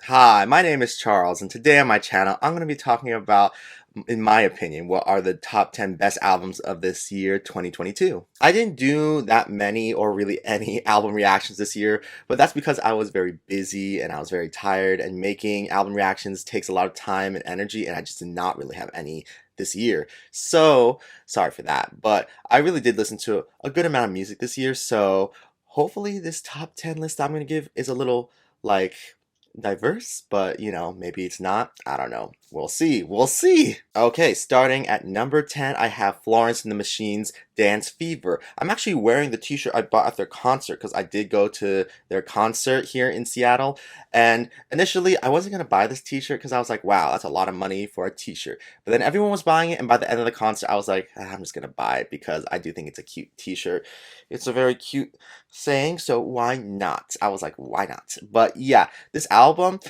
Hi, my name is Charles, and today on my channel, I'm going to be talking about, in my opinion, what are the top 10 best albums of this year, 2022. I didn't do that many or really any album reactions this year, but that's because I was very busy and I was very tired, and making album reactions takes a lot of time and energy, and I just did not really have any this year. So, sorry for that, but I really did listen to a good amount of music this year, so hopefully this top 10 list I'm going to give is a little, like, diverse, but maybe it's not. I don't know. We'll see. We'll see. Okay, starting at number 10, I have Florence and the Machine's Dance Fever. I'm actually wearing the t-shirt I bought at their concert because I did go to their concert here in Seattle. And initially, I wasn't going to buy this t-shirt because I was like, wow, that's a lot of money for a t-shirt. But then everyone was buying it, and by the end of the concert, I was like, I'm just going to buy it because I do think it's a cute t-shirt. It's a very cute saying, so why not? I was like, why not? But yeah, this album,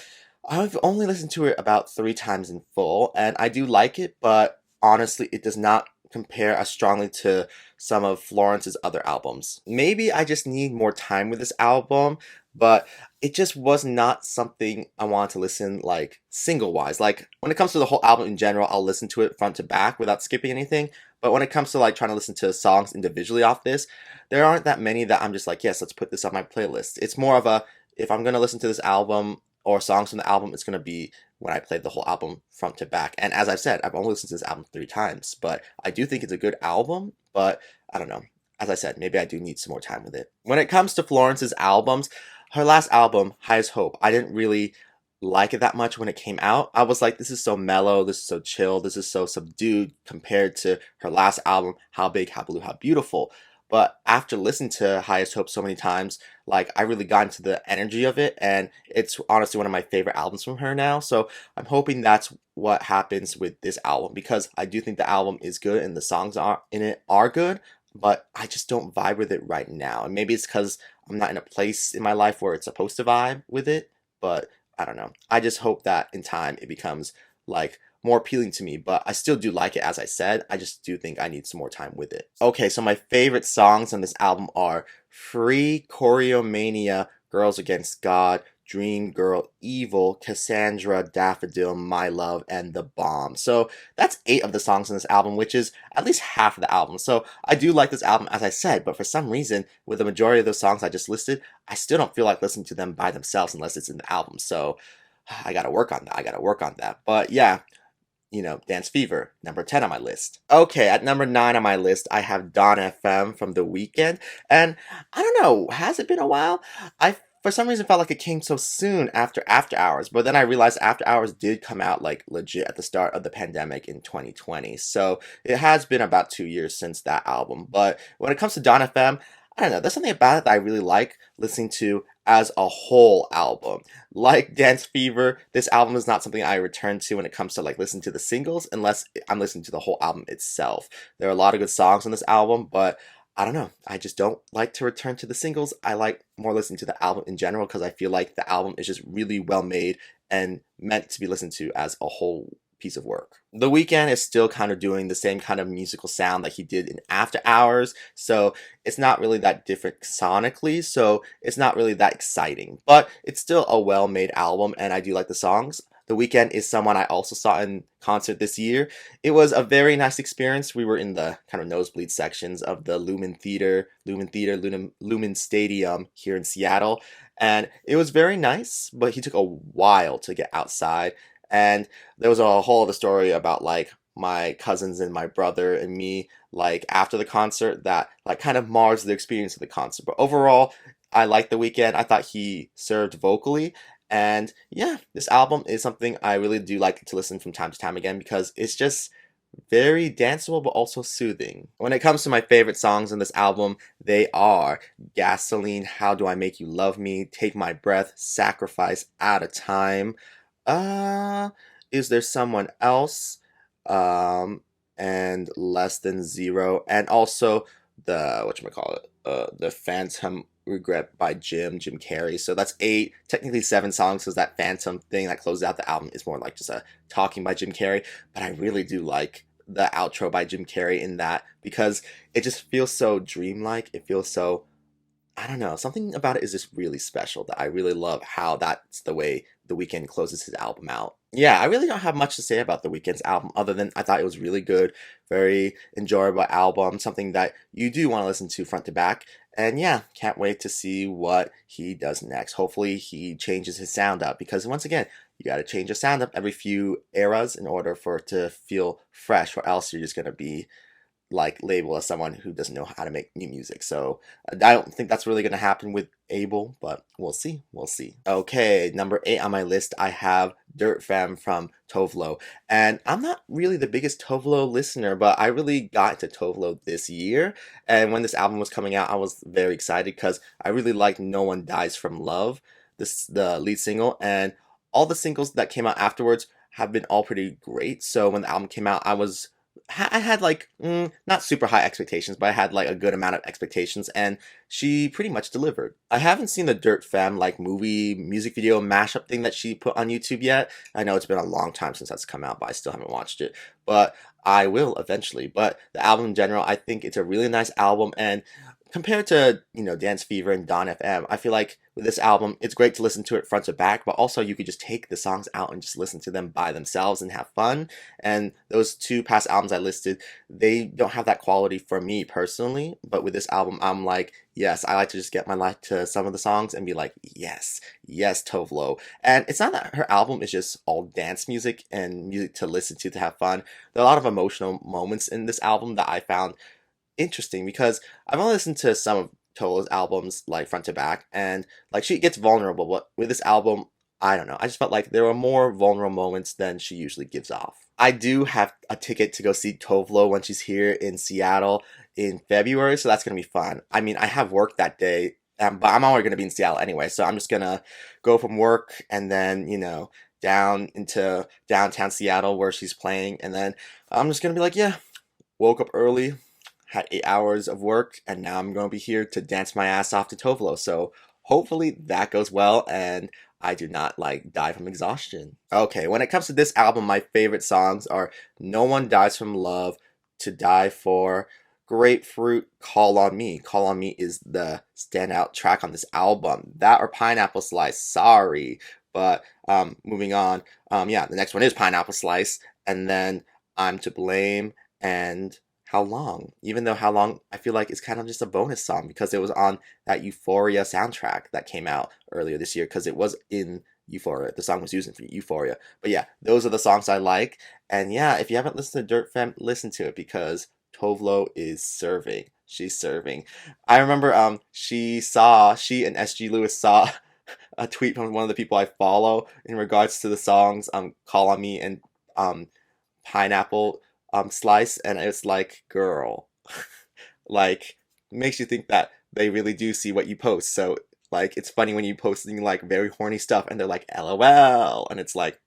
I've only listened to it about 3 times in full, and I do like it, but honestly, it does not compare as strongly to some of Florence's other albums. Maybe I just need more time with this album, but it just was not something I wanted to listen like single wise. Like when it comes to the whole album in general, I'll listen to it front to back without skipping anything. But when it comes to like trying to listen to songs individually off this, there aren't that many that I'm just like, yes, let's put this on my playlist. It's more of a, if I'm gonna listen to this album or songs from the album, it's gonna be when I play the whole album front to back. And as I've said, I've only listened to this album 3 times, but I do think it's a good album, but I don't know. As I said, maybe I do need some more time with it. When it comes to Florence's albums, her last album, Highest Hope, I didn't really like it that much when it came out. I was like, this is so mellow, this is so chill, this is so subdued compared to her last album, How Big, How Blue, How Beautiful. But after listening to Highest Hope so many times, like I really got into the energy of it, and it's honestly one of my favorite albums from her now. So I'm hoping that's what happens with this album, because I do think the album is good and the songs are in it are good, but I just don't vibe with it right now. And maybe it's because I'm not in a place in my life where it's supposed to vibe with it, but I don't know. I just hope that in time it becomes like more appealing to me, but I still do like it, as I said. I just do think I need some more time with it. Okay, so my favorite songs on this album are Free, Choreomania, Girls Against God, Dream Girl, Evil, Cassandra, Daffodil, My Love, and The Bomb. So that's 8 of the songs on this album, which is at least half of the album. So I do like this album, as I said, but for some reason, with the majority of those songs I just listed, I still don't feel like listening to them by themselves unless it's in the album. So I gotta work on that. I gotta work on that. But yeah, Dance Fever, number 10 on my list. Okay, at number 9 on my list, I have Dawn FM from The Weeknd. And I don't know, has it been a while? I, for some reason, felt like it came so soon after After Hours, but then I realized After Hours did come out like legit at the start of the pandemic in 2020. So it has been about 2 years since that album. But when it comes to Dawn FM, I don't know, there's something about it that I really like listening to as a whole album. Like Dance Fever, this album is not something I return to when it comes to like listening to the singles, unless I'm listening to the whole album itself. There are a lot of good songs on this album, but I don't know. I just don't like to return to the singles. I like more listening to the album in general because I feel like the album is just really well made and meant to be listened to as a whole piece of work. The Weeknd is still kind of doing the same kind of musical sound that he did in After Hours, so it's not really that different sonically, so it's not really that exciting, but it's still a well-made album, and I do like the songs. The Weeknd is someone I also saw in concert this year. It was a very nice experience. We were in the kind of nosebleed sections of the Lumen Stadium here in Seattle, and it was very nice, but he took a while to get outside. And there was a whole other story about like my cousins and my brother and me like after the concert that like kind of mars the experience of the concert. But overall, I like The Weeknd. I thought he served vocally. And yeah, this album is something I really do like to listen from time to time again because it's just very danceable but also soothing. When it comes to my favorite songs on this album, they are Gasoline, How Do I Make You Love Me, Take My Breath, Sacrifice, Out of Time. Uh, is there someone else? Um, and Less Than Zero, and also the whatchamacallit, the Phantom Regret by Jim Carrey. So that's 8, technically 7 songs, because that Phantom thing that closes out the album is more like just a talking by Jim Carrey. But I really do like the outro by Jim Carrey in that because it just feels so dreamlike. It feels so, I don't know, something about it is just really special that I really love how that's the way The Weeknd closes his album out. Yeah, I really don't have much to say about The Weeknd's album other than I thought it was really good, very enjoyable album, something that you do want to listen to front to back. And yeah, can't wait to see what he does next. Hopefully, he changes his sound up because once again, you got to change your sound up every few eras in order for it to feel fresh, or else you're just going to be like labeled as someone who doesn't know how to make new music. So I don't think that's really going to happen with Abel, but we'll see. We'll see. Okay, number 8 on my list, I have Dirt Fam from Tovlo. And I'm not really the biggest Tovlo listener, but I really got into Tovlo this year. And when this album was coming out, I was very excited because I really liked No One Dies from Love, the lead single, and all the singles that came out afterwards have been all pretty great. So when the album came out, I had like not super high expectations, but I had like a good amount of expectations, and she pretty much delivered. I haven't seen the Dirt Fam like movie music video mashup thing that she put on YouTube yet. I know it's been a long time since that's come out, but I still haven't watched it. But I will eventually. But the album in general, I think it's a really nice album, and compared to Dance Fever and Dawn FM, I feel like with this album it's great to listen to it front to back, but also you could just take the songs out and just listen to them by themselves and have fun. And those two past albums I listed, they don't have that quality for me personally, but with this album I'm like, yes, I like to just get my life to some of the songs and be like, yes, yes, Tovlo. And it's not that her album is just all dance music and music to listen to have fun. There are a lot of emotional moments in this album that I found interesting because I've only listened to some of Tolo's albums like front to back, and like she gets vulnerable, but with this album, I don't know. I just felt like there were more vulnerable moments than she usually gives off. I do have a ticket to go see Tovlo when she's here in Seattle in February, so that's gonna be fun. I mean, I have work that day, but I'm already gonna be in Seattle anyway, so I'm just gonna go from work and then down into downtown Seattle where she's playing, and then I'm just gonna be like, yeah, woke up early, had 8 hours of work, and now I'm going to be here to dance my ass off to Tovlo. So hopefully that goes well and I do not like die from exhaustion. Okay, when it comes to this album, my favorite songs are No One Dies from Love, To Die For, Grapefruit, Call on Me. Call on Me is the standout track on this album. That or Pineapple Slice. Sorry. But moving on. Yeah, the next one is Pineapple Slice, and then I'm to Blame and How Long. Even though How Long, I feel like it's kind of just a bonus song because it was on that Euphoria soundtrack that came out earlier this year because it was in Euphoria. The song was used for Euphoria. But yeah, those are the songs I like. And yeah, if you haven't listened to Dirt Fam, listen to it because Tovlo is serving. She's serving. I remember she and SG Lewis saw a tweet from one of the people I follow in regards to the songs Call on Me and Pineapple Slice, and it's like, girl, like, makes you think that they really do see what you post. So like it's funny when you posting like very horny stuff and they're like LOL, and it's like,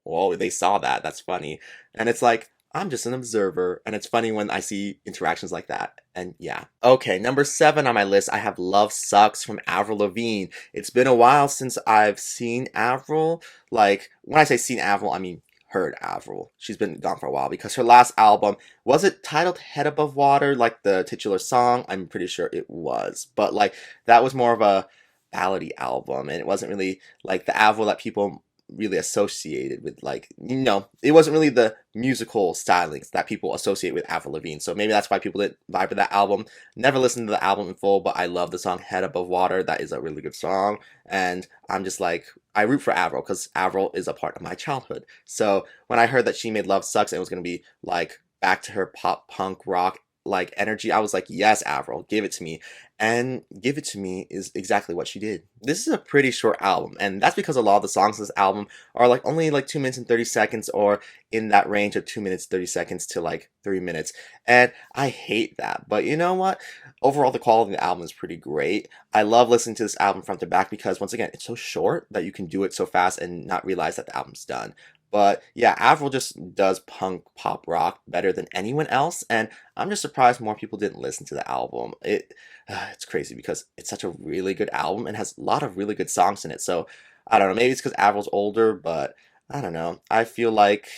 whoa, they saw that, that's funny. And it's like, I'm just an observer, and it's funny when I see interactions like that. And yeah. Okay, number 7 on my list, I have Love Sucks from Avril Lavigne. It's been a while since I've seen Avril. Like, when I say seen Avril, I mean heard Avril. She's been gone for a while because her last album, was it titled Head Above Water, like the titular song? I'm pretty sure it was. But like, that was more of a ballady album, and it wasn't really like the Avril that people really associated with, like, it wasn't really the musical stylings that people associate with Avril Lavigne. So maybe that's why people didn't vibe with that album. Never listened to the album in full, but I love the song Head Above Water. That is a really good song, and I'm just like, I root for Avril because Avril is a part of my childhood. So when I heard that she made Love Sucks and it was going to be like back to her pop punk rock like energy, I was like, yes, Avril, give it to me. And Give It To Me is exactly what she did. This is a pretty short album, and that's because a lot of the songs in this album are like only like 2 minutes and 30 seconds, or in that range of 2 minutes 30 seconds to like 3 minutes. And I hate that, but you know what? Overall, the quality of the album is pretty great. I love listening to this album front to back because once again, it's so short that you can do it so fast and not realize that the album's done. But yeah, Avril just does punk pop rock better than anyone else, and I'm just surprised more people didn't listen to the album. It's crazy because it's such a really good album and has a lot of really good songs in it. So I don't know, maybe it's because Avril's older, but I don't know. I feel like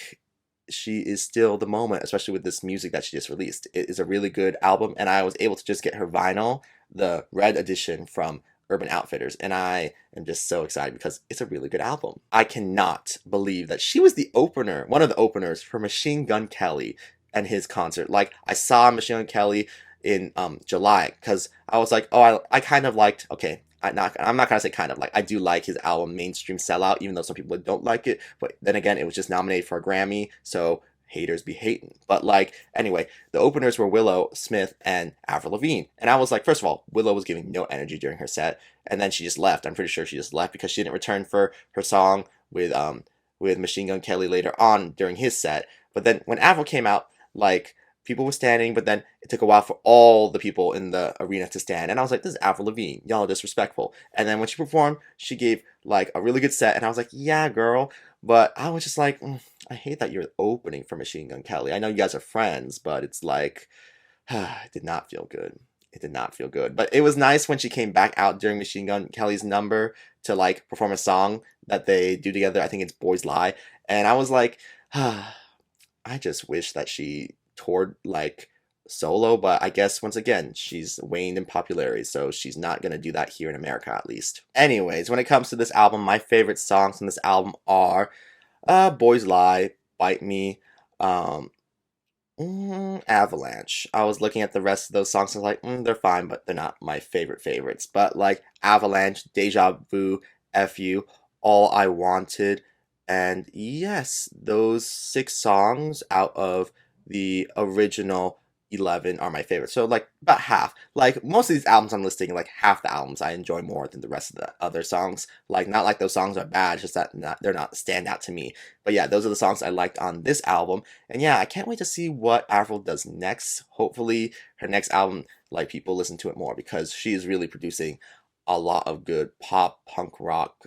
she is still the moment, especially with this music that she just released. It is a really good album, and I was able to just get her vinyl, the red edition from Urban Outfitters, and I am just so excited because it's a really good album. I cannot believe that she was the opener, one of the openers for Machine Gun Kelly and his concert. Like, I saw Machine Gun Kelly in July because I was like, oh, I kind of liked, okay, I'm not gonna say kind of like, I do like his album Mainstream Sellout, even though some people don't like it. But then again, it was just nominated for a Grammy, so haters be hating. But like, anyway, the openers were Willow Smith and Avril Lavigne, and I was like, first of all, Willow was giving no energy during her set, and then she just left. I'm pretty sure she just left because she didn't return for her song with Machine Gun Kelly later on during his set. But then when Avril came out, like, people were standing, but then it took a while for all the people in the arena to stand. And I was like, this is Avril Lavigne. Y'all are disrespectful. And then when she performed, she gave like a really good set. And I was like, yeah, girl. But I was just like, I hate that you're opening for Machine Gun Kelly. I know you guys are friends, but it's like, it did not feel good. It did not feel good. But it was nice when she came back out during Machine Gun Kelly's number to like perform a song that they do together. I think it's Boys Lie. And I was like, I just wish that she toured like solo, but I guess once again, she's waned in popularity, so she's not gonna do that here in America at least. Anyways, when it comes to this album, my favorite songs on this album are Boys Lie, Bite Me, um, Avalanche. I was looking at the rest of those songs, I was like, they're fine, but they're not my favorites. But like Avalanche, Deja Vu, F You, All I Wanted, and yes, those 6 songs out of the original 11 are my favorite. So like about half. Like most of these albums I'm listing, like half the albums I enjoy more than the rest of the other songs. Like not like those songs are bad, it's just that they're not standout to me. But yeah, those are the songs I liked on this album. And yeah, I can't wait to see what Avril does next. Hopefully her next album, like people listen to it more because she is really producing a lot of good pop, punk rock,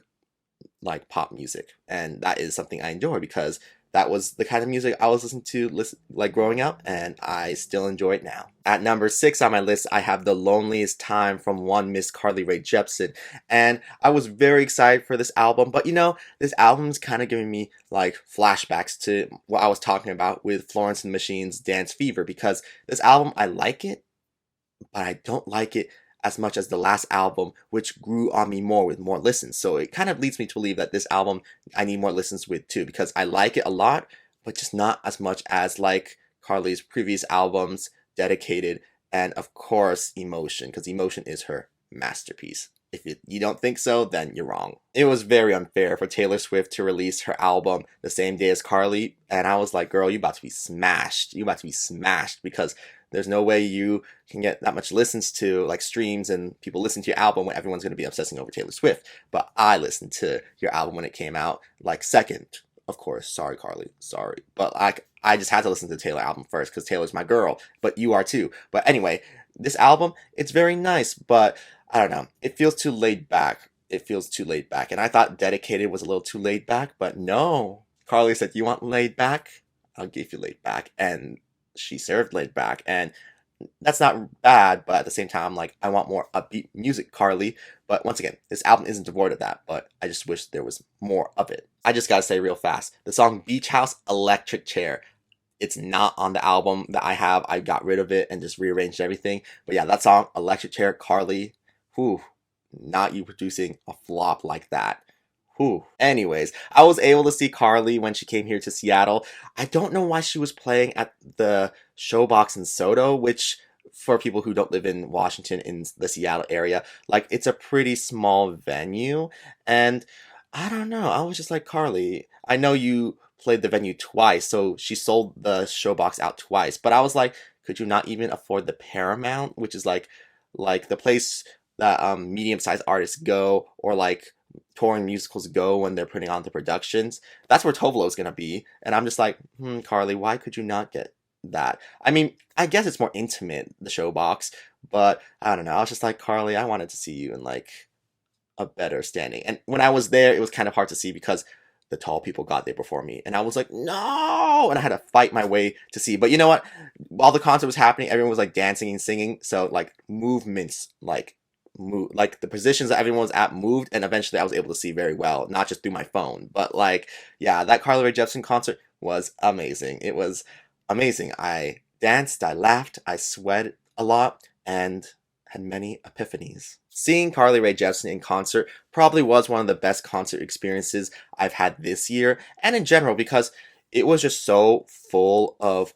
like pop music, and that is something I enjoy because that was the kind of music I was listening to like growing up, and I still enjoy it now. At number 6 on my list, I have The Loneliest Time from one Miss Carly Rae Jepsen, and I was very excited for this album, but you know, this album's kind of giving me like flashbacks to what I was talking about with Florence and the Machine's Dance Fever, because this album, I like it, but I don't like it as much as the last album, which grew on me more with more listens. So it kind of leads me to believe that this album I need more listens with too, because I like it a lot, but just not as much as like Carly's previous albums, Dedicated, and of course Emotion, because Emotion is her masterpiece. If you don't think so, then you're wrong. It was very unfair for Taylor Swift to release her album the same day as Carly, and I was like, girl, you about to be smashed. You about to be smashed, because there's no way you can get that much listens to, like streams and people listen to your album when everyone's going to be obsessing over Taylor Swift. But I listened to your album when it came out, like second, of course. Sorry, Carly. Sorry. But I just had to listen to the Taylor album first because Taylor's my girl. But you are too. But anyway, this album, it's very nice, but I don't know. It feels too laid back. It feels too laid back. And I thought Dedicated was a little too laid back, but no. Carly said, you want laid back? I'll give you laid back. And she served laid back, and that's not bad, but at the same time, like, I want more upbeat music, Carly. But once again, this album isn't devoid of that, but I just wish there was more of it. I just gotta say real fast, the song Beach House Electric Chair, it's not on the album that I have. I got rid of it and just rearranged everything. But yeah, that song Electric Chair, Carly, whew, not you producing a flop like that. Whew. Anyways, I was able to see Carly when she came here to Seattle. I don't know why she was playing at the Showbox in Soto, which for people who don't live in Washington in the Seattle area, like it's a pretty small venue. And I don't know, I was just like, Carly, I know you played the venue twice, so she sold the Showbox out twice. But I was like, could you not even afford the Paramount, which is like the place that medium-sized artists go, or like touring musicals go when they're putting on the productions? That's where Tovolo's gonna be. And I'm just like, Carly, why could you not get that? I mean, I guess it's more intimate, the Showbox, but I don't know. I was just like, Carly, I wanted to see you in like a better standing. And when I was there, it was kind of hard to see because the tall people got there before me. And I was like, no! And I had to fight my way to see. But you know what? While the concert was happening, everyone was like dancing and singing. So like movements, like the positions that everyone was at moved, and eventually I was able to see very well, not just through my phone. But like, yeah, that Carly Rae Jepsen concert was amazing. It was amazing. I danced, I laughed, I sweat a lot, and had many epiphanies. Seeing Carly Rae Jepsen in concert probably was one of the best concert experiences I've had this year and in general because it was just so full of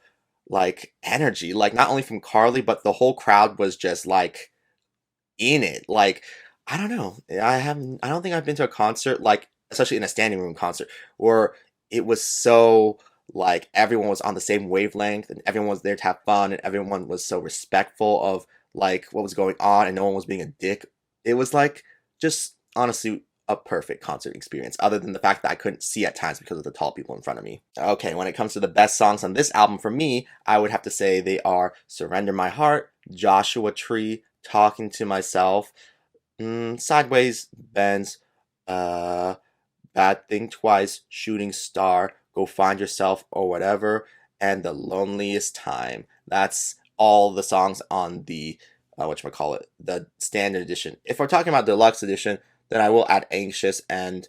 like energy. Like not only from Carly, but the whole crowd was just like in it. Like, I don't know. I don't think I've been to a concert like, especially in a standing room concert, where it was so like everyone was on the same wavelength and everyone was there to have fun and everyone was so respectful of like what was going on and no one was being a dick. It was like just honestly a perfect concert experience, other than the fact that I couldn't see at times because of the tall people in front of me. Okay, when it comes to the best songs on this album for me, I would have to say they are Surrender My Heart, Joshua Tree, Talking to Myself, Sideways Bends, uh, Bad Thing Twice, Shooting Star, Go Find Yourself or Whatever, and The Loneliest Time. That's all the songs on the whatchamacallit, the standard edition. If we're talking about deluxe edition, then I will add Anxious and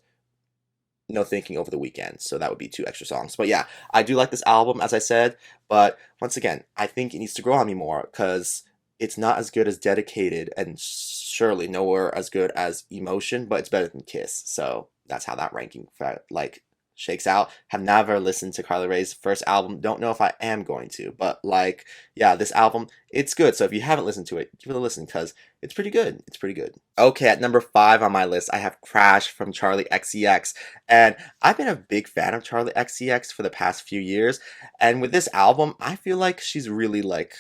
No Thinking Over the Weekend. So that would be 2 extra songs. But yeah, I do like this album, as I said. But once again, I think it needs to grow on me more because it's not as good as Dedicated and surely nowhere as good as Emotion, but it's better than Kiss. So that's how that ranking like shakes out. Have never listened to Carly Rae's first album. Don't know if I am going to, but like, yeah, this album, it's good. So if you haven't listened to it, give it a listen because it's pretty good. It's pretty good. Okay, at number 5 on my list, I have Crash from Charlie XCX. And I've been a big fan of Charlie XCX for the past few years. And with this album, I feel like she's really like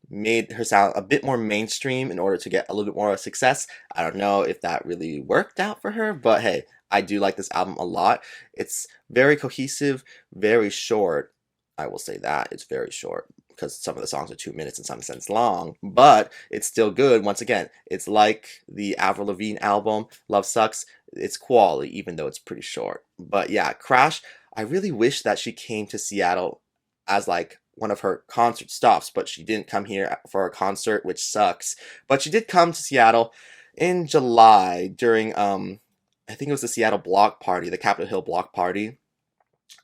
made her sound a bit more mainstream in order to get a little bit more success. I don't know if that really worked out for her, but hey, I do like this album a lot. It's very cohesive, very short. I will say that it's very short because some of the songs are 2 minutes in some sense long, but it's still good. Once again, it's like the Avril Lavigne album, Love Sucks. It's quality, even though it's pretty short. But yeah, Crash, I really wish that she came to Seattle as like one of her concert stops, but she didn't come here for a concert, which sucks. But she did come to Seattle in July during I think it was the Seattle Block Party, the Capitol Hill Block Party,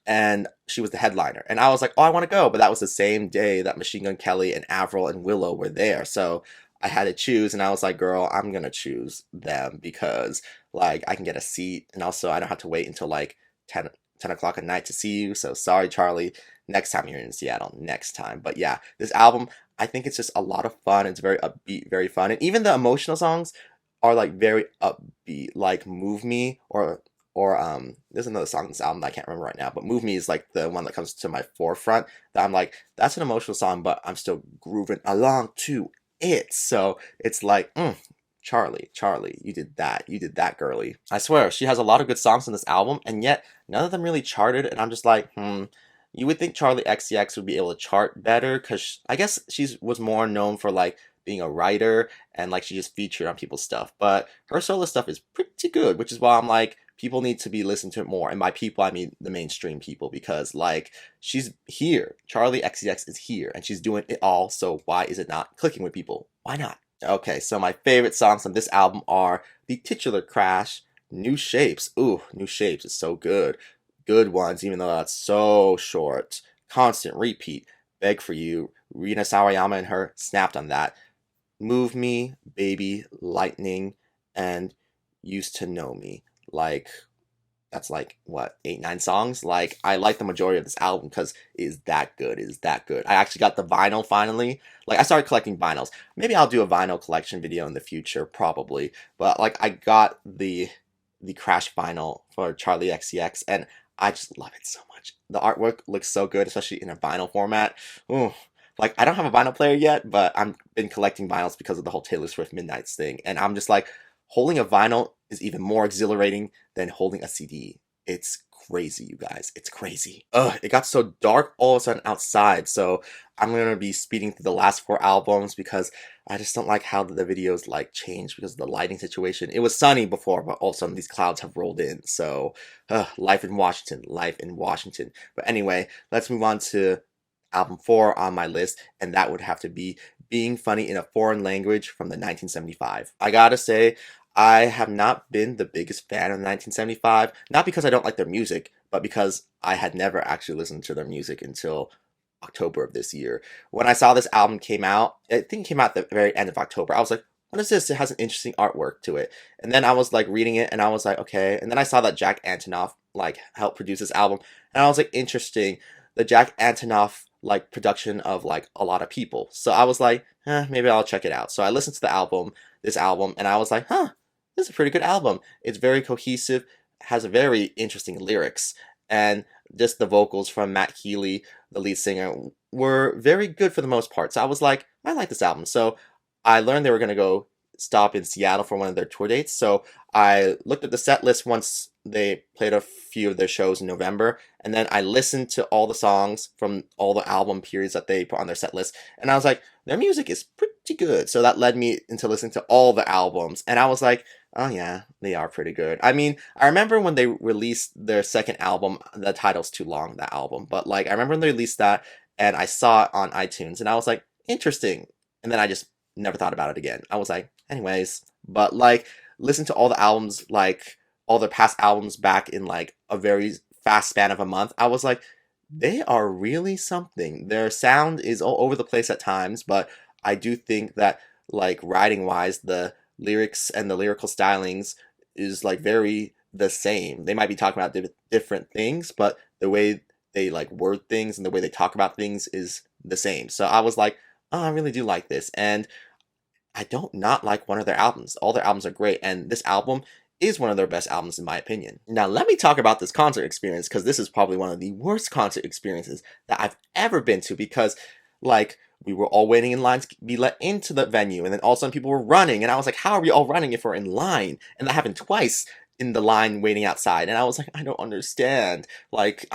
and she was the headliner. And I was like, oh, I want to go, but that was the same day that Machine Gun Kelly and Avril and Willow were there, so I had to choose, and I was like, girl, I'm gonna choose them because like I can get a seat, and also I don't have to wait until like 10 o'clock at night to see you. So sorry, Charlie. Next time you're in Seattle, next time. But yeah, this album, I think it's just a lot of fun. It's very upbeat, very fun. And even the emotional songs are like very upbeat, like Move Me or there's another song in this album that I can't remember right now, but Move Me is like the one that comes to my forefront that I'm like, that's an emotional song, but I'm still grooving along to it. So it's like, Charlie, you did that, girly. I swear, she has a lot of good songs on this album, and yet none of them really charted, and I'm just like, you would think Charlie XCX would be able to chart better, because I guess she was more known for like being a writer, and like she just featured on people's stuff, but her solo stuff is pretty good, which is why I'm like, people need to be listening to it more, and by people, I mean the mainstream people, because like, she's here, Charlie XCX is here, and she's doing it all, so why is it not clicking with people? Why not? Okay, so my favorite songs on this album are the titular Crash, New Shapes. Ooh, New Shapes is so good. Good ones, even though that's so short. Constant Repeat, Beg for You, Rina Sawayama and her snapped on that. Move Me, Baby, Lightning, and Used to Know Me. Like, that's like what 8 9 songs. Like I like the majority of this album because it is that good. It is that good. I actually got the vinyl finally. Like I started collecting vinyls. Maybe I'll do a vinyl collection video in the future, probably. But like I got the Crash vinyl for Charlie XCX, and I just love it so much. The artwork looks so good, especially in a vinyl format. Ooh. Like I don't have a vinyl player yet, but I've been collecting vinyls because of the whole Taylor Swift Midnights thing, and I'm just like, holding a vinyl is even more exhilarating than holding a CD. It's crazy, you guys. It's crazy. Ugh, it got so dark all of a sudden outside, so I'm gonna be speeding through the last 4 albums because I just don't like how the videos like change because of the lighting situation. It was sunny before, but all of a sudden these clouds have rolled in. So, life in Washington, life in Washington. But anyway, let's move on to album 4 on my list, and that would have to be Being Funny in a Foreign Language from the 1975. I gotta say, I have not been the biggest fan of 1975, not because I don't like their music, but because I had never actually listened to their music until October of this year. When I saw this album came out, I think it came out at the very end of October, I was like, what is this? It has an interesting artwork to it. And then I was like reading it and I was like, okay. And then I saw that Jack Antonoff like helped produce this album. And I was like, interesting. The Jack Antonoff like production of like a lot of people. So I was like, maybe I'll check it out. So I listened to this album, and I was like, this is a pretty good album. It's very cohesive, has a very interesting lyrics, and just the vocals from Matt Healy, the lead singer, were very good for the most part. So I was like, I like this album. So I learned they were gonna go stop in Seattle for one of their tour dates. So I looked at the set list once they played a few of their shows in November, and then I listened to all the songs from all the album periods that they put on their set list, and I was like, their music is pretty good. So that led me into listening to all the albums, and I was like, oh yeah, they are pretty good. I mean, I remember when they released their second album, the title's too long, that album, but like I remember when they released that, and I saw it on iTunes, and I was like, interesting, and then I just never thought about it again. I was like, anyways, but like listen to all the albums, like all their past albums back in like a very fast span of a month. I was like, they are really something. Their sound is all over the place at times, but I do think that like writing wise, the lyrics and the lyrical stylings is like very the same. They might be talking about different things, but the way they like word things and the way they talk about things is the same. So I was like, oh, I really do like this. And I don't not like one of their albums. All their albums are great, and this album is one of their best albums in my opinion. Now let me talk about this concert experience, because this is probably one of the worst concert experiences that I've ever been to, because like we were all waiting in line to be let into the venue, and then all of a sudden people were running, and I was like, how are we all running if we're in line? And that happened twice in the line waiting outside, and I was like, I don't understand. Like,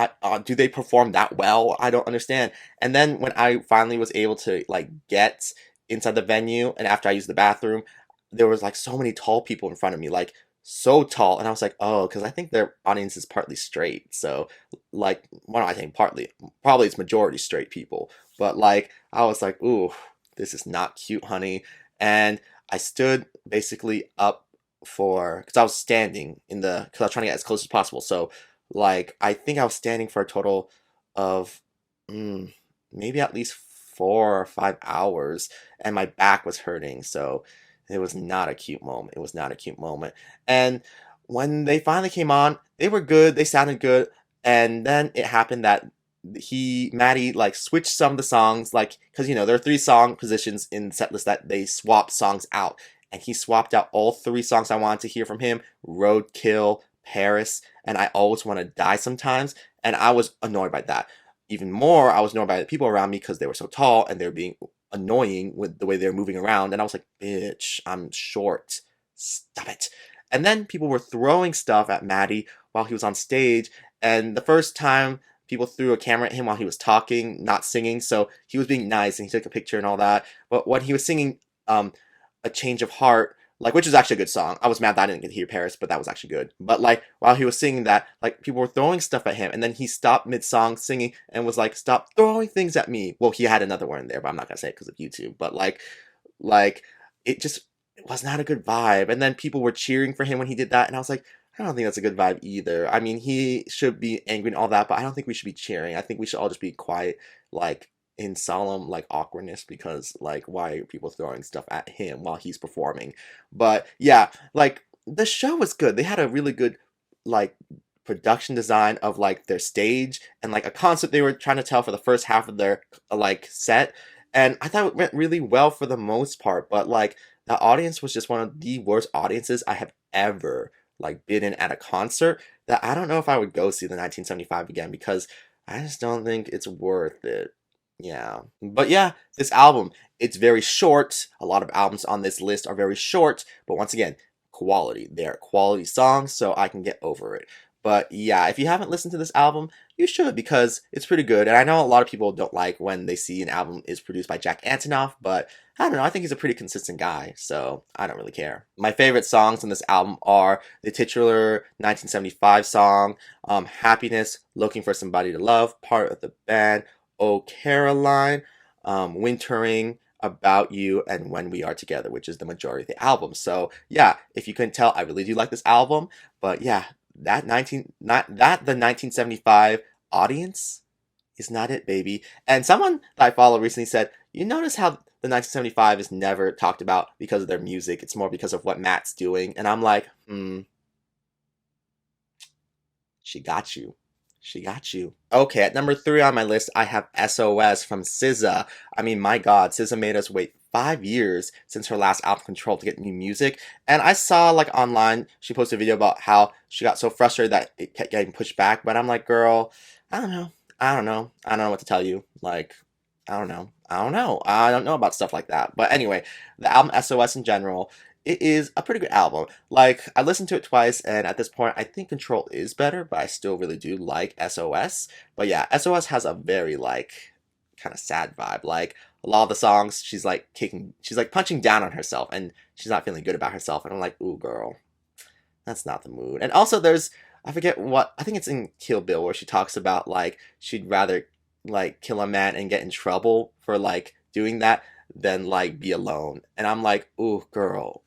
do they perform that well? I don't understand. And then when I finally was able to like get inside the venue, and after I used the bathroom, there was like so many tall people in front of me, like so tall, and I was like, oh, because I think their audience is partly straight. So like, well, I think partly, probably it's majority straight people, but like I was like, ooh, this is not cute, honey. And I stood basically up for, because I was standing in the, because I was trying to get as close as possible. So like I think I was standing for a total of maybe at least 4 or 5 hours, and my back was hurting. So it was not a cute moment. It was not a cute moment. And when they finally came on, they were good. They sounded good. And then it happened that Maddie, like switched some of the songs, like, because there are 3 song positions in the set list that they swap songs out. And he swapped out all 3 songs I wanted to hear from him: Roadkill, Paris, and I Always Want to Die Sometimes. And I was annoyed by that. Even more, I was annoyed by the people around me because they were so tall and they were being annoying with the way they were moving around. And I was like, bitch, I'm short. Stop it. And then people were throwing stuff at Maddie while he was on stage. And the first time, people threw a camera at him while he was talking, not singing. So he was being nice and he took a picture and all that. But when he was singing A Change of Heart, like, which was actually a good song. I was mad that I didn't get to hear Paris, but that was actually good. But like while he was singing that, like people were throwing stuff at him, and then he stopped mid-song singing and was like, "Stop throwing things at me." Well, he had another one in there, but I'm not gonna say it because of YouTube. But like it just was not a good vibe. And then people were cheering for him when he did that, and I was like, I don't think that's a good vibe either. I mean, he should be angry and all that, but I don't think we should be cheering. I think we should all just be quiet, like in solemn like awkwardness, because like why are people throwing stuff at him while he's performing? But yeah, like the show was good. They had a really good like production design of like their stage and like a concept they were trying to tell for the first half of their like set, and I thought it went really well for the most part. But like the audience was just one of the worst audiences I have ever like been in at a concert, that I don't know if I would go see the 1975 again, because I just don't think it's worth it. Yeah. But yeah, this album, it's very short. A lot of albums on this list are very short, but once again, quality. They're quality songs, so I can get over it. But yeah, if you haven't listened to this album, you should, because it's pretty good. And I know a lot of people don't like when they see an album is produced by Jack Antonoff, but I don't know, I think he's a pretty consistent guy, so I don't really care. My favorite songs on this album are the titular 1975 song, Happiness, Looking for Somebody to Love, part of the band, Oh Caroline, Wintering, About You, and When We Are Together, which is the majority of the album. So yeah, if you couldn't tell, I really do like this album. But yeah, the 1975 audience is not it, baby. And someone that I follow recently said, you notice how the 1975 is never talked about because of their music. It's more because of what Matt's doing. And I'm like, she got you. She got you. Okay, at number three on my list, I have SOS from SZA. I mean, my God, SZA made us wait 5 years since her last album Control to get new music. And I saw like online, she posted a video about how she got so frustrated that it kept getting pushed back. But I'm like, girl, I don't know. I don't know. I don't know what to tell you. Like, I don't know. I don't know. I don't know about stuff like that. But anyway, the album SOS in general, it is a pretty good album. Like, I listened to it twice, and at this point, I think Control is better, but I still really do like SOS. But yeah, SOS has a very, like, kind of sad vibe. Like, a lot of the songs, she's like punching down on herself, and she's not feeling good about herself. And I'm like, ooh, girl, that's not the mood. And also, I forget what, I think it's in Kill Bill, where she talks about, like, she'd rather, like, kill a man and get in trouble for, like, doing that than, like, be alone. And I'm like, ooh, girl,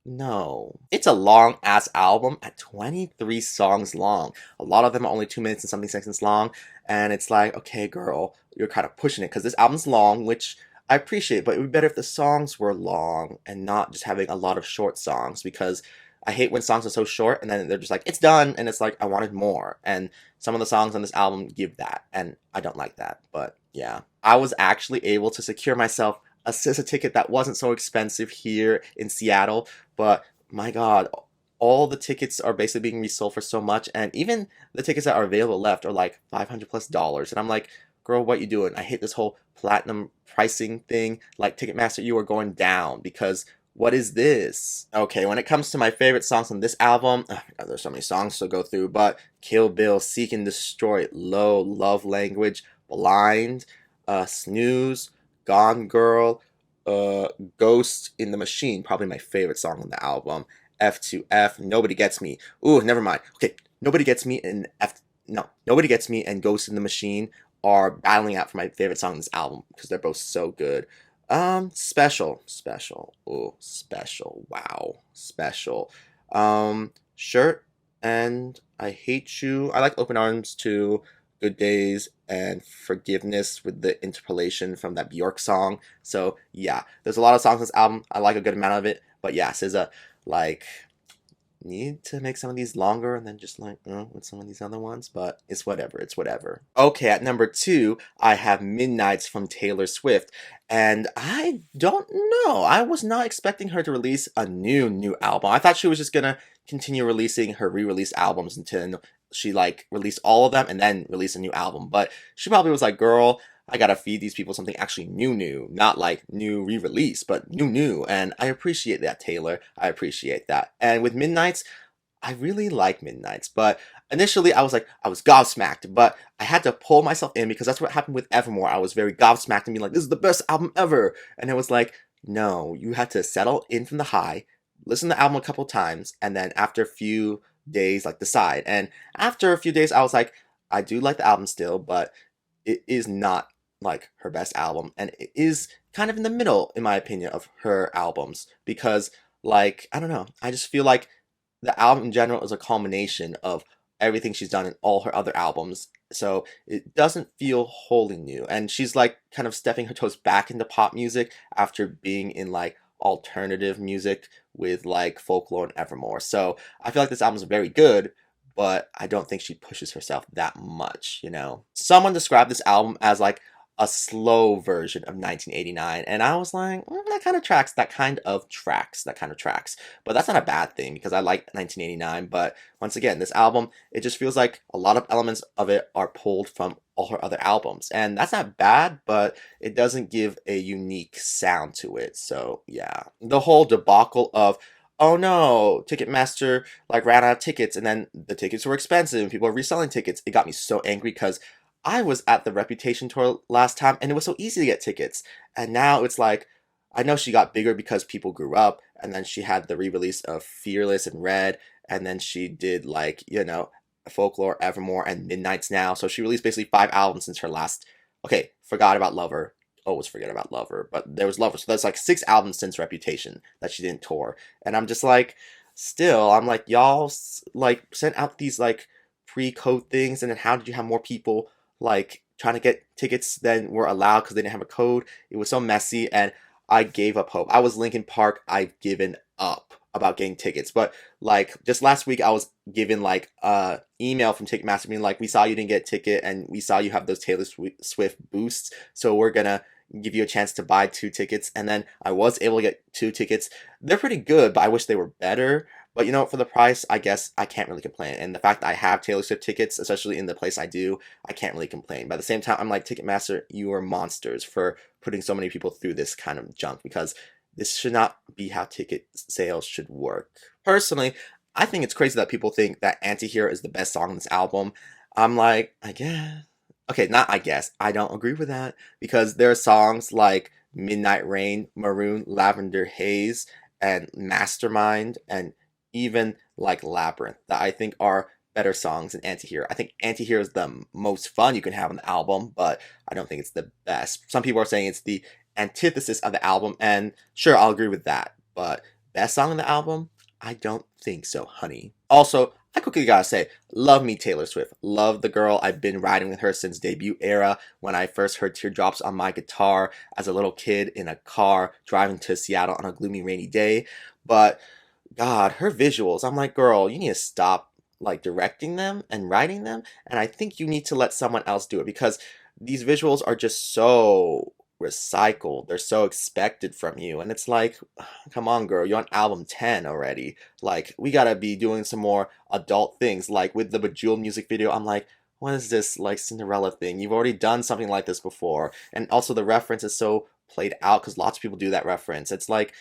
no. It's a long ass album at 23 songs long. A lot of them are only 2 minutes and something seconds long. And it's like, okay, girl, you're kind of pushing it because this album's long, which I appreciate, but it would be better if the songs were long and not just having a lot of short songs because I hate when songs are so short and then they're just like, it's done. And it's like, I wanted more. And some of the songs on this album give that. And I don't like that. But yeah, I was actually able to secure myself a SZA ticket that wasn't so expensive here in Seattle. But my God, all the tickets are basically being resold for so much, and even the tickets that are available left are like $500+. And I'm like, girl, what you doing? I hate this whole platinum pricing thing. Like Ticketmaster, you are going down because what is this? Okay, when it comes to my favorite songs on this album, oh my God, there's so many songs to go through, but Kill Bill, Seek and Destroy, Low, Love Language, Blind, Snooze, Gone Girl, uh, Ghost in the Machine, probably my favorite song on the album. F2F, Nobody Gets Me. Ooh, never mind. Okay, Nobody Gets Me and Nobody Gets Me and Ghost in the Machine are battling out for my favorite song on this album because they're both so good. Special. Ooh, special. Wow, special. Shirt and I Hate You. I like Open Arms too. Good Days and Forgiveness with the interpolation from that Bjork song. So yeah, there's a lot of songs on this album. I like a good amount of it. But yeah, SZA, like, need to make some of these longer and then just like with some of these other ones, but it's whatever, it's whatever. Okay, at number two, I have Midnights from Taylor Swift, and I don't know. I was not expecting her to release a new album. I thought she was just gonna continue releasing her re-release albums until she like released all of them and then release a new album. But she probably was like, girl, I gotta feed these people something actually new, not like new re-release, but new. And I appreciate that, Taylor. I appreciate that. And with Midnights, I really like Midnights, but initially I was gobsmacked, but I had to pull myself in because that's what happened with Evermore. I was very gobsmacked and being like, this is the best album ever. And it was like, no, you had to settle in from the high, listen to the album a couple times, and then after a few days, like decide. And after a few days, I was like, I do like the album still, but it is not like her best album, and it is kind of in the middle, in my opinion, of her albums because, like, I don't know, I just feel like the album in general is a culmination of everything she's done in all her other albums. So it doesn't feel wholly new. And she's like kind of stepping her toes back into pop music after being in like alternative music with like Folklore and Evermore. So I feel like this album is very good, but I don't think she pushes herself that much, you know? Someone described this album as like a slow version of 1989, and I was like, that kind of tracks, that kind of tracks. But that's not a bad thing because I like 1989, but once again, this album, it just feels like a lot of elements of it are pulled from all her other albums, and that's not bad, but it doesn't give a unique sound to it. So yeah, the whole debacle of, oh no, Ticketmaster like ran out of tickets and then the tickets were expensive and people are reselling tickets. It got me so angry because I was at the Reputation tour last time and it was so easy to get tickets. And now it's like, I know she got bigger because people grew up and then she had the re-release of Fearless and Red and then she did like, you know, Folklore, Evermore, and Midnights now. So she released basically 5 albums since her last, okay, forgot about Lover. Always forget about Lover, but there was Lover. So that's like 6 albums since Reputation that she didn't tour. And I'm just like, still, I'm like, y'all like sent out these like pre-code things and then how did you have more people like trying to get tickets than were allowed because they didn't have a code? It was so messy and I gave up hope. I was Linkin Park. I've given up about getting tickets. But like just last week, I was given like a email from Ticketmaster being like, "We saw you didn't get a ticket, and we saw you have those Taylor Swift boosts, so we're gonna give you a chance to buy 2 tickets." And then I was able to get 2 tickets. They're pretty good, but I wish they were better. But you know, for the price, I guess I can't really complain. And the fact that I have Taylor Swift tickets, especially in the place I do, I can't really complain. But at the same time, I'm like, Ticketmaster, you are monsters for putting so many people through this kind of junk, because this should not be how ticket sales should work. Personally, I think it's crazy that people think that Antihero is the best song on this album. I'm like, I guess. Okay, not I guess. I don't agree with that, because there are songs like Midnight Rain, Maroon, Lavender Haze, and Mastermind, and even like Labyrinth that I think are better songs than Antihero. I think Antihero is the most fun you can have on the album, but I don't think it's the best. Some people are saying it's the antithesis of the album, and sure, I'll agree with that. But best song on the album? I don't think so, honey. Also, I quickly gotta say, love me Taylor Swift. Love the girl. I've been riding with her since debut era, when I first heard Teardrops on my guitar as a little kid in a car driving to Seattle on a gloomy rainy day. But God, her visuals, I'm like, girl, you need to stop like directing them and writing them, and I think you need to let someone else do it, because these visuals are just so recycled. They're so expected from you, and it's like, come on, girl, you're on album 10 already. Like, we gotta be doing some more adult things. Like with the Bejeweled music video, I'm like, what is this like Cinderella thing? You've already done something like this before, and also the reference is so played out because lots of people do that reference. It's like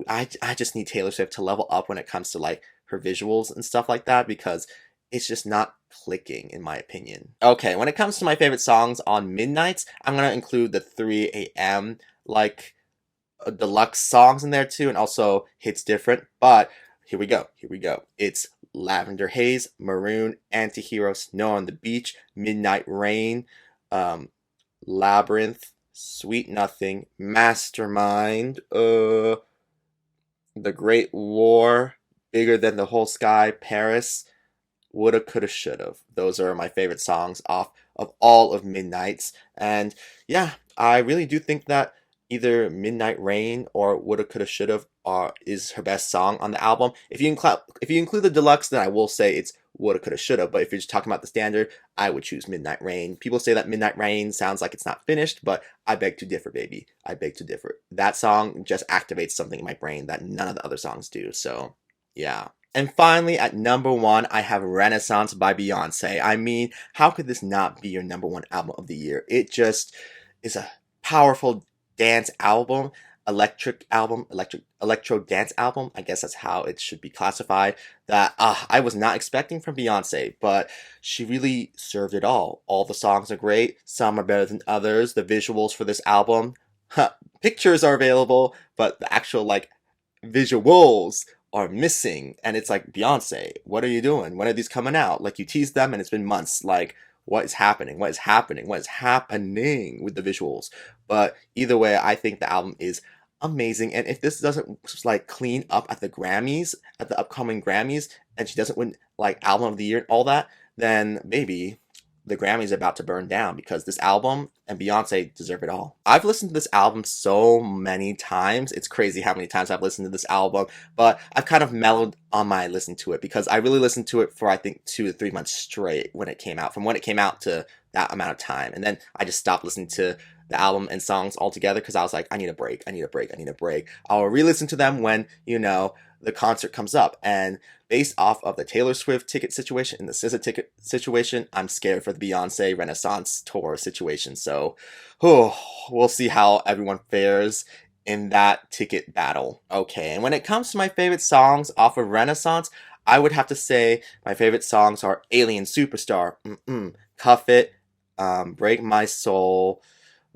I just need Taylor Swift to level up when it comes to like her visuals and stuff like that, because it's just not clicking in my opinion. Okay, when it comes to my favorite songs on Midnights, I'm gonna include the 3 a.m. like deluxe songs in there too, and also Hits Different. But here we go. Here we go. It's Lavender Haze, Maroon, Antihero, Snow on the Beach, Midnight Rain, um, Labyrinth, Sweet Nothing, Mastermind, The Great War, Bigger Than the Whole Sky, Paris, Woulda, Coulda, Shoulda. Those are my favorite songs off of all of Midnight's. And yeah, I really do think that either Midnight Rain or Woulda, Coulda, Shoulda is her best song on the album. If you include the deluxe, then I will say it's Woulda, Coulda, Shoulda. But if you're just talking about the standard, I would choose Midnight Rain. People say that Midnight Rain sounds like it's not finished, but I beg to differ, baby. I beg to differ. That song just activates something in my brain that none of the other songs do. So yeah. And finally, at number one, I have Renaissance by Beyonce. I mean, how could this not be your number one album of the year? It just is a powerful dance album, electro dance album. I guess that's how it should be classified. That I was not expecting from Beyonce, but she really served it all. All the songs are great. Some are better than others. The visuals for this album, pictures are available, but the actual like visuals are missing, and it's like, Beyonce, what are you doing? When are these coming out? Like, you teased them and it's been months. Like, what is happening? What is happening? What is happening with the visuals? But either way, I think the album is amazing, and if this doesn't like clean up at the Grammys, at the upcoming Grammys, and she doesn't win like album of the year and all that, then maybe the Grammys are about to burn down, because this album and Beyonce deserve it all. I've listened to this album so many times. It's crazy how many times I've listened to this album, but I've kind of mellowed on my listen to it, because I really listened to it for I think 2 to 3 months straight when it came out, from when it came out to that amount of time. And then I just stopped listening to the album and songs altogether, because I was like, I need a break, I need a break, I need a break. I'll re-listen to them when, the concert comes up. And based off of the Taylor Swift ticket situation and the SZA ticket situation, I'm scared for the Beyonce Renaissance tour situation. So, we'll see how everyone fares in that ticket battle. Okay, and when it comes to my favorite songs off of Renaissance, I would have to say my favorite songs are Alien Superstar, Cuff It, Break My Soul,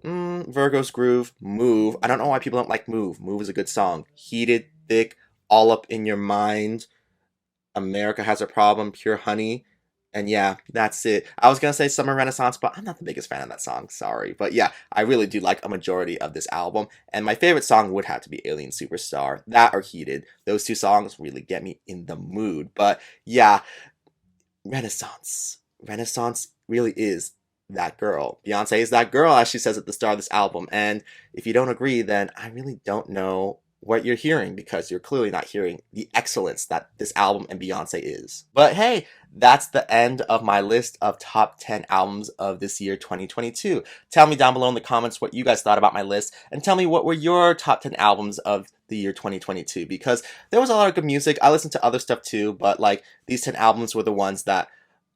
Virgo's Groove, Move. I don't know why people don't like Move. Move is a good song. Heated, Thick, All Up in Your Mind, America Has a Problem, Pure Honey, and yeah, that's it. I was gonna say Summer Renaissance, but I'm not the biggest fan of that song, sorry. But yeah, I really do like a majority of this album, and my favorite song would have to be Alien Superstar. That or Heated. Those two songs really get me in the mood. But yeah, Renaissance. Renaissance really is that girl. Beyonce is that girl, as she says at the start of this album. And if you don't agree, then I really don't know what you're hearing, because you're clearly not hearing the excellence that this album and Beyonce is. But hey, that's the end of my list of top 10 albums of this year 2022. Tell me down below in the comments what you guys thought about my list, and tell me what were your top 10 albums of the year 2022, because there was a lot of good music. I listened to other stuff too, but like these 10 albums were the ones that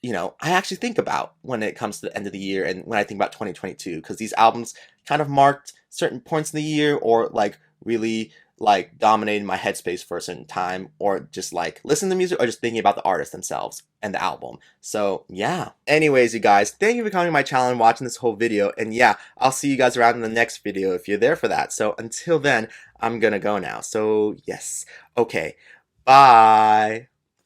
I actually think about when it comes to the end of the year and when I think about 2022, because these albums kind of marked certain points in the year, or like really like dominated my headspace for a certain time, or just like listening to music, or just thinking about the artists themselves and the album. So yeah. Anyways, you guys, thank you for coming to my channel and watching this whole video. And yeah, I'll see you guys around in the next video if you're there for that. So until then, I'm gonna go now. So yes. Okay. Bye.